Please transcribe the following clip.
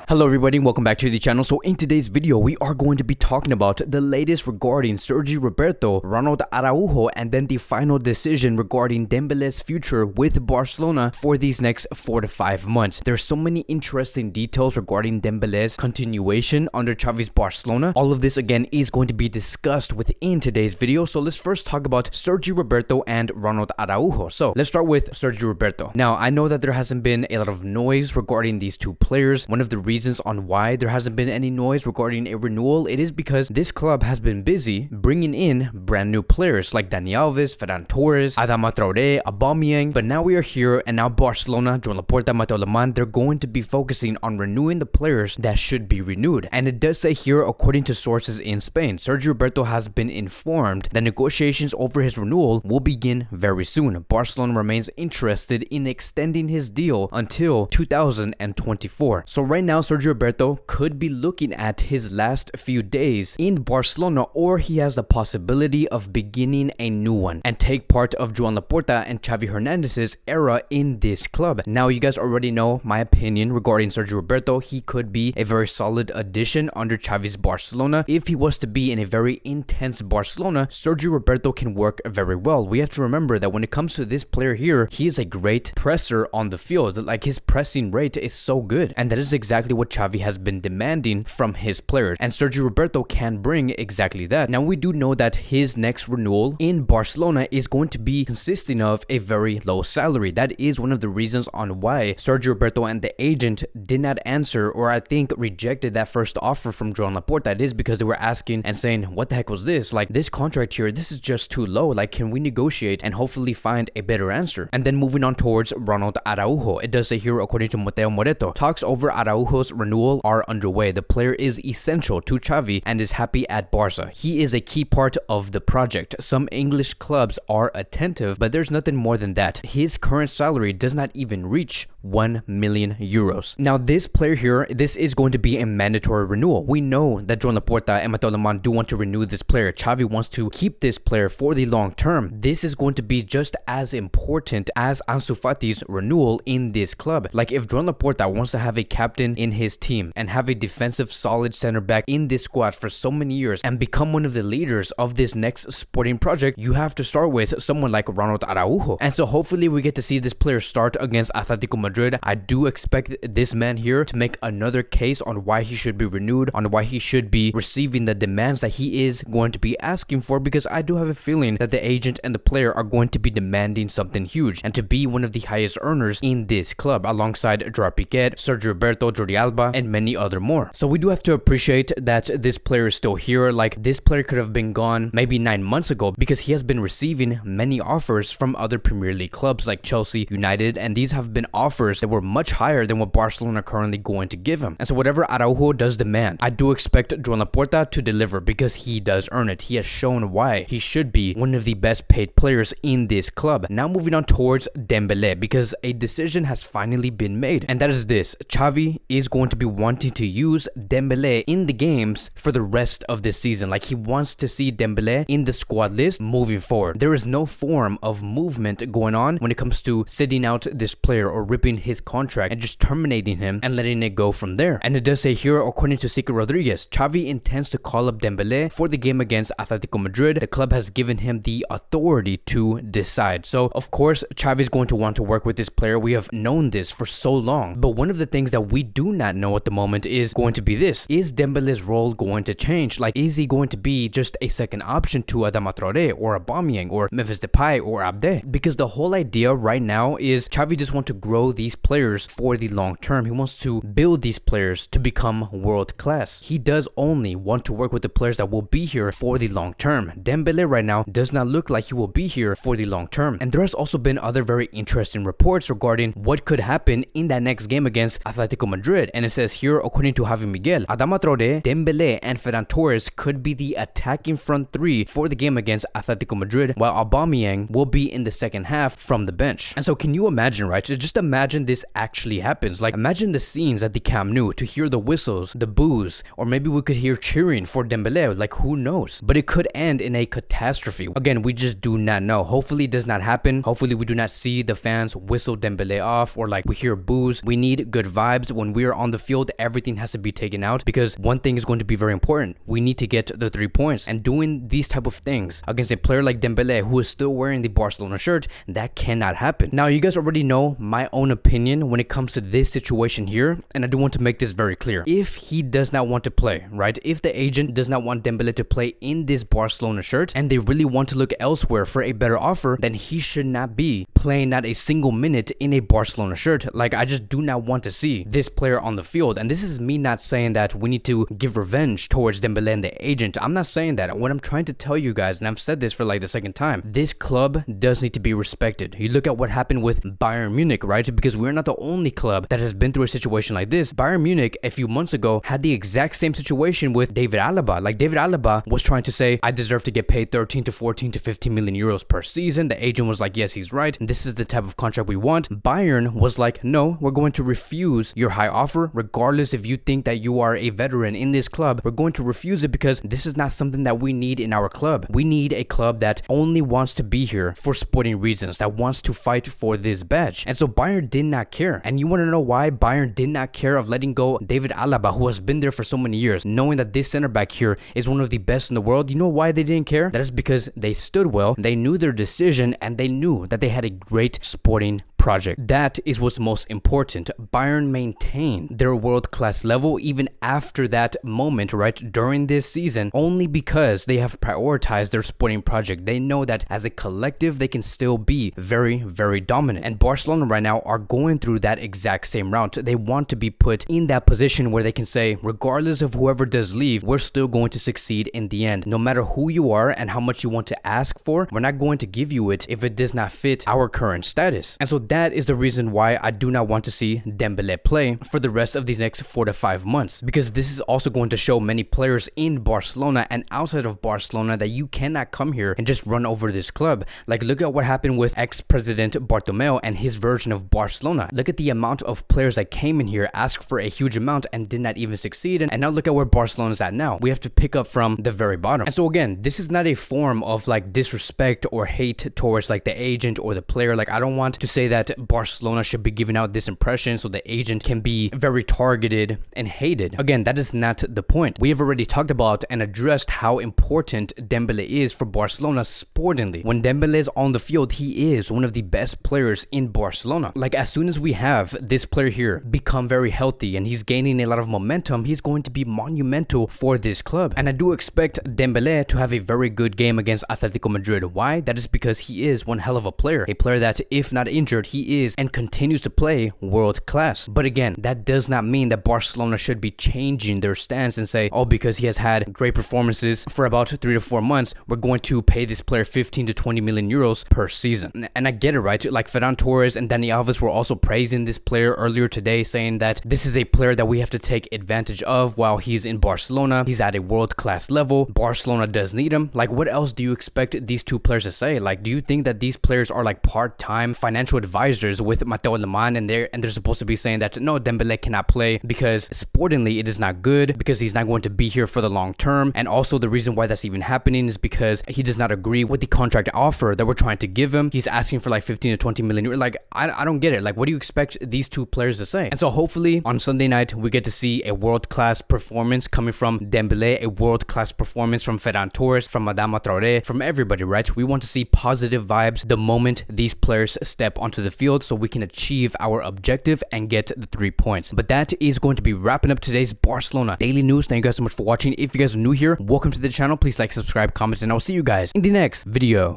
Hello everybody, welcome back to the channel. So in today's video, we are going to be talking about the latest regarding Sergi Roberto, Ronald Araujo, and then the final decision regarding Dembele's future with Barcelona for these next 4 to 5 months. There's so many interesting details regarding Dembele's continuation under Xavi's Barcelona. All of this again is going to be discussed within today's video. So let's first talk about Sergi Roberto and Ronald Araujo. So let's start with Sergi Roberto. Now I know that there hasn't been a lot of noise regarding these two players. One of the reasons on why there hasn't been any noise regarding a renewal, it is because this club has been busy bringing in brand new players like Dani Alves, Ferran, Adama, Aubameyang. But now we are here, and now Barcelona, Laporta, they're going to be focusing on renewing the players that should be renewed. And it does say here, according to sources in Spain, Sergi Roberto has been informed that negotiations over his renewal will begin very soon. Barcelona remains interested in extending his deal until 2024. So right now, Sergi Roberto could be looking at his last few days in Barcelona, or he has the possibility of beginning a new one and take part of Joan Laporta and Xavi Hernandez's era in this club. Now, you guys already know my opinion regarding Sergi Roberto. He could be a very solid addition under Xavi's Barcelona. If he was to be in a very intense Barcelona, Sergi Roberto can work very well. We have to remember that when it comes to this player here, he is a great presser on the field. Like, his pressing rate is so good, and that is exactly what Xavi has been demanding from his players, and Sergi Roberto can bring exactly that. Now, we do know that his next renewal in Barcelona is going to be consisting of a very low salary. That is one of the reasons on why Sergi Roberto and the agent did not answer, or I think rejected that first offer from Joan Laporta. It is because they were asking and saying, what the heck was this? Like, this contract here, this is just too low. Like, can we negotiate and hopefully find a better answer? And then moving on towards Ronald Araujo, it does say here, according to Mateo Moreto, talks over Araujo's renewal are underway. The player is essential to Xavi and is happy at Barca. He is a key part of the project. Some English clubs are attentive, but there's nothing more than that. His current salary does not even reach 1 million euros. Now, this player here, this is going to be a mandatory renewal. We know that Joan Laporta and Mateo do want to renew this player. Xavi wants to keep this player for the long term. This is going to be just as important as Ansu Fati's renewal in this club. Like, if Joan Laporta wants to have a captain in his team and have a defensive solid center back in this squad for so many years and become one of the leaders of this next sporting project, you have to start with someone like Ronald Araujo. And so hopefully we get to see this player start against Atletico Madrid. I do expect this man here to make another case on why he should be renewed, on why he should be receiving the demands that he is going to be asking for, because I do have a feeling that the agent and the player are going to be demanding something huge and to be one of the highest earners in this club alongside Gerard Piqué, Sergi Roberto, Jordi Alba, and many other more. So we do have to appreciate that this player is still here. Like, this player could have been gone maybe 9 months ago, because he has been receiving many offers from other Premier League clubs like Chelsea, United, and these have been offers that were much higher than what Barcelona are currently going to give him. And so whatever Araujo does demand, I do expect Joan Laporta to deliver, because he does earn it. He has shown why he should be one of the best paid players in this club. Now moving on towards Dembele, because a decision has finally been made, and that is this: Xavi is going to be wanting to use Dembele in the games for the rest of this season. Like, he wants to see Dembele in the squad list moving forward. There is no form of movement going on when it comes to sitting out this player or ripping his contract and just terminating him and letting it go from there. And it does say here, according to Secret Rodriguez, Xavi intends to call up Dembele for the game against Atletico Madrid. The club has given him the authority to decide. So of course Xavi is going to want to work with this player. We have known this for so long, but one of the things that we do not know at the moment is going to be this: is Dembele's role going to change? Like, is he going to be just a second option to Adama or Aubameyang or Memphis Depay or Abde? Because the whole idea right now is Xavi just wants to grow these players for the long term. He wants to build these players to become world class. He does only want to work with the players that will be here for the long term. Dembele right now does not look like he will be here for the long term. And there has also been other very interesting reports regarding what could happen in that next game against Atletico Madrid. And it says here, according to Javi Miguel, Adama, Dembele, and Ferran could be the attacking front three for the game against Atletico Madrid, while Aubameyang will be in the second half from the bench. And so can you imagine, right? Just imagine this actually happens. Like, imagine the scenes at the Camp Nou, to hear the whistles, the boos, or maybe we could hear cheering for Dembele. Like, who knows? But it could end in a catastrophe. Again, we just do not know. Hopefully it does not happen. Hopefully we do not see the fans whistle Dembele off, or like we hear boos. We need good vibes when we are on the field, everything has to be taken out, because one thing is going to be very important. We need to get the 3 points, and doing these type of things against a player like Dembele, who is still wearing the Barcelona shirt, that cannot happen. Now, you guys already know my own opinion when it comes to this situation here, and I do want to make this very clear. If he does not want to play, right? If the agent does not want Dembele to play in this Barcelona shirt, and they really want to look elsewhere for a better offer, then he should not be playing not a single minute in a Barcelona shirt. Like, I just do not want to see this player on the field. And this is me not saying that we need to give revenge towards Dembele and the agent. I'm not saying that. What I'm trying to tell you guys, and I've said this for like the second time, this club does need to be respected. You look at what happened with Bayern Munich, right? Because we're not the only club that has been through a situation like this. Bayern Munich a few months ago had the exact same situation with David Alaba. Like, David Alaba was trying to say, I deserve to get paid 13 to 14 to 15 million euros per season. The agent was like, yes, he's right. This is the type of contract we want. Bayern was like, no, we're going to refuse your high offer, regardless if you think that you are a veteran in this club. We're going to refuse it because this is not something that we need in our club. We need a club that only wants to be here for sporting reasons, that wants to fight for this badge. And so Bayern did not care. And you want to know why Bayern did not care of letting go David Alaba, who has been there for so many years, knowing that this center back here is one of the best in the world? You know why they didn't care? That is because they stood well, they knew their decision, and they knew that they had a great sporting project. That is what's most important. Bayern maintained their world-class level even after that moment, right, during this season, only because they have prioritized their sporting project. They know that as a collective, they can still be very, very dominant. And Barcelona right now are going through that exact same route. They want to be put in that position where they can say, regardless of whoever does leave, we're still going to succeed in the end. No matter who you are and how much you want to ask for, we're not going to give you it if it does not fit our current status. And so that is the reason why I do not want to see Dembele play for the rest of these next 4 to 5 months, because this is also going to show many players in Barcelona and outside of Barcelona that you cannot come here and just run over this club. Like, look at what happened with ex-president Bartomeu and his version of Barcelona. Look at the amount of players that came in here, asked for a huge amount, and did not even succeed. And now look at where Barcelona's at now. We have to pick up from the very bottom. And so again, this is not a form of like disrespect or hate towards like the agent or the player. Like, I don't want to say that Barcelona should be giving out this impression so the agent can be very targeted and hated. Again, that is not the point. We have already talked about and addressed how important Dembele is for Barcelona sportingly. When Dembele is on the field, he is one of the best players in Barcelona. Like, as soon as we have this player here become very healthy and he's gaining a lot of momentum, he's going to be monumental for this club. And I do expect Dembele to have a very good game against Atletico Madrid. Why? That is because he is one hell of a player that, if not injured, he is and continues to play world class. But again, that does not mean that Barcelona should be changing their stance and say, oh, because he has had great performances for about 3 to 4 months, we're going to pay this player 15 to 20 million euros per season. And I get it, right? Like, Ferran Torres and Dani Alves were also praising this player earlier today, saying that this is a player that we have to take advantage of while he's in Barcelona. He's at a world class level. Barcelona does need him. Like, what else do you expect these two players to say? Like, do you think that these players are like part-time financial advisors with Mateo Lemán, and they're supposed to be saying that no, Dembele cannot play because sportingly it is not good, because he's not going to be here for the long term? And also the reason why that's even happening is because he does not agree with the contract offer that we're trying to give him. He's asking for like 15 to 20 million. Like, I don't get it. Like, what do you expect these two players to say? And so hopefully on Sunday night we get to see a world-class performance coming from Dembele, a world-class performance from Ferran Torres, from Adama, from everybody, right? We want to see positive vibes the moment these players step onto the field, so we can achieve our objective and get the 3 points. But that is going to be wrapping up today's Barcelona daily news. Thank you guys so much for watching. If you guys are new here, welcome to the channel. Please like, subscribe, comment, and I'll see you guys in the next video.